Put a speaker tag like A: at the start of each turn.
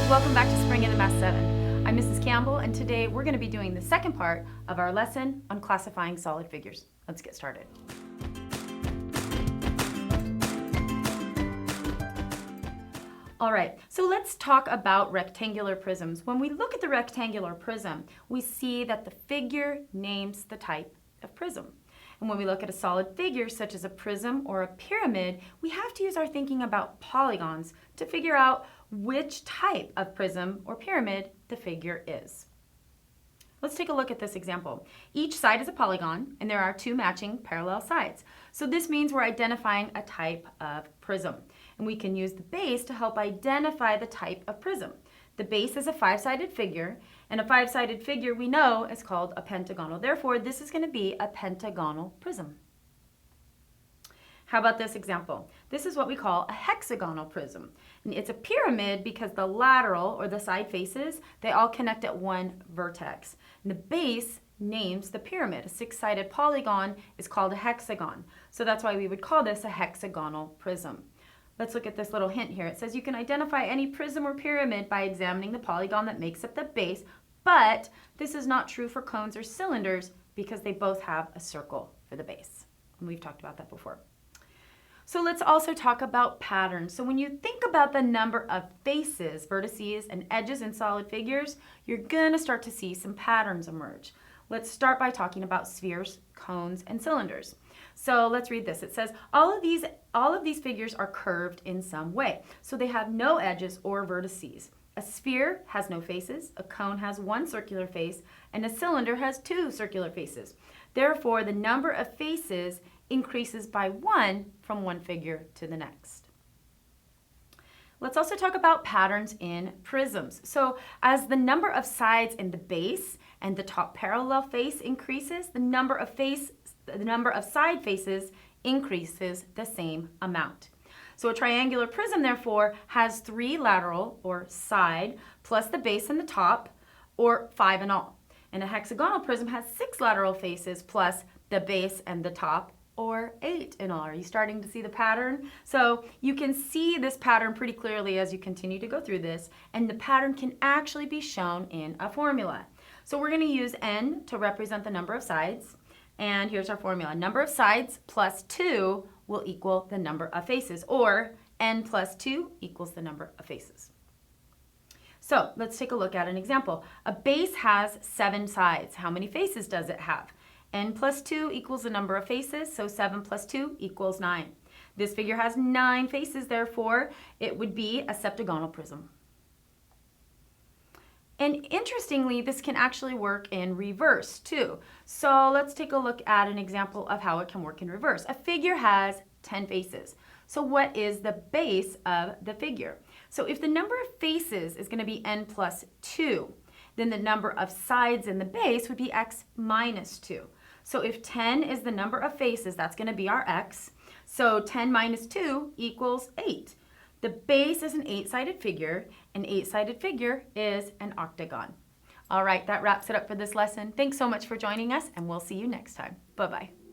A: welcome back to Spring in the Math 7. I'm Mrs. Campbell, and today we're going to be doing the second part of our lesson on classifying solid figures. Let's get started. All right, so let's talk about rectangular prisms. When we look at the rectangular prism, we see that the figure names the type of prism. And when we look at a solid figure, such as a prism or a pyramid, we have to use our thinking about polygons to figure out which type of prism or pyramid the figure is. Let's take a look at this example. Each side is a polygon, and there are two matching parallel sides. So this means we're identifying a type of prism. And we can use the base to help identify the type of prism. The base is a five-sided figure, and a five-sided figure we know is called a pentagonal. Therefore, this is going to be a pentagonal prism. How about this example? This is what we call a hexagonal prism. And it's a pyramid because the lateral, or the side faces, they all connect at one vertex. And the base names the pyramid. A six-sided polygon is called a hexagon. So that's why we would call this a hexagonal prism. Let's look at this little hint here. It says you can identify any prism or pyramid by examining the polygon that makes up the base, but this is not true for cones or cylinders because they both have a circle for the base. And we've talked about that before. So let's also talk about patterns. So when you think about the number of faces, vertices, and edges in solid figures, you're gonna start to see some patterns emerge. Let's start by talking about spheres, cones, and cylinders. So let's read this. It says, all of these figures are curved in some way. So they have no edges or vertices. A sphere has no faces, a cone has one circular face, and a cylinder has two circular faces. Therefore, the number of faces increases by one from one figure to the next. Let's also talk about patterns in prisms. So as the number of sides in the base and the top parallel face increases, the number of side faces increases the same amount. So a triangular prism, therefore, has three lateral, or side, plus the base and the top, or five in all. And a hexagonal prism has six lateral faces plus the base and the top, or eight in all. Are you starting to see the pattern? So you can see this pattern pretty clearly as you continue to go through this, and the pattern can actually be shown in a formula. So we're going to use n to represent the number of sides, and here's our formula. Number of sides plus 2 will equal the number of faces, or n plus 2 equals the number of faces. So let's take a look at an example. A base has 7 sides. How many faces does it have? N plus 2 equals the number of faces, so 7 plus 2 equals 9. This figure has 9 faces, therefore it would be a septagonal prism. And interestingly, this can actually work in reverse too. So let's take a look at an example of how it can work in reverse. A figure has 10 faces. So what is the base of the figure? So if the number of faces is going to be n plus 2, then the number of sides in the base would be x minus 2. So if 10 is the number of faces, that's going to be our x. So 10 minus 2 equals 8. The base is an 8-sided figure. An 8-sided figure is an octagon. All right, that wraps it up for this lesson. Thanks so much for joining us, and we'll see you next time. Bye-bye.